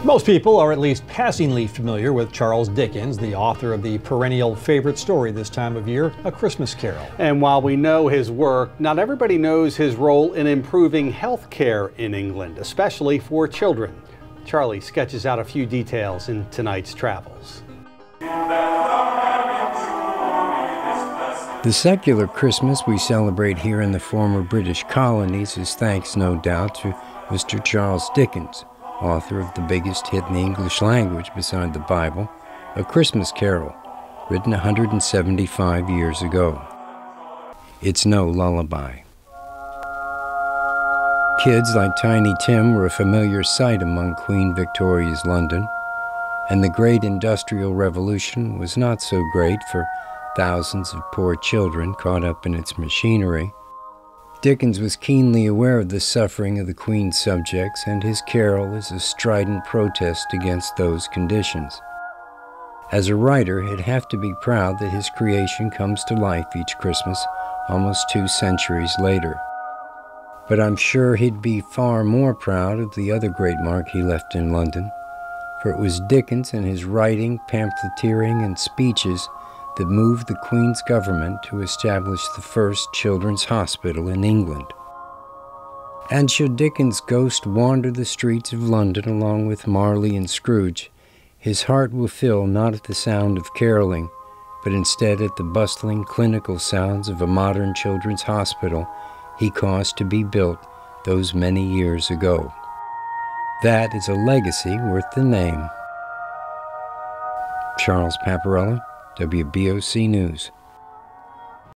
Most people are at least passingly familiar with Charles Dickens, the author of the perennial favorite story this time of year, A Christmas Carol. And while we know his work, not everybody knows his role in improving health care in England, especially for children. Charlie sketches out a few details in tonight's travels. The secular Christmas we celebrate here in the former British colonies is thanks, no doubt, to Mr. Charles Dickens, author of the biggest hit in the English language beside the Bible, A Christmas Carol, written 175 years ago. It's no lullaby. Kids like Tiny Tim were a familiar sight among Queen Victoria's London, and the great Industrial Revolution was not so great for thousands of poor children caught up in its machinery. Dickens was keenly aware of the suffering of the Queen's subjects, and his carol is a strident protest against those conditions. As a writer, he'd have to be proud that his creation comes to life each Christmas, almost 2 centuries later. But I'm sure he'd be far more proud of the other great mark he left in London, for it was Dickens and his writing, pamphleteering, and speeches that moved the Queen's government to establish the first children's hospital in England. And should Dickens' ghost wander the streets of London along with Marley and Scrooge, his heart will fill not at the sound of caroling, but instead at the bustling clinical sounds of a modern children's hospital he caused to be built those many years ago. That is a legacy worth the name. Charles Paparella, WBOC News.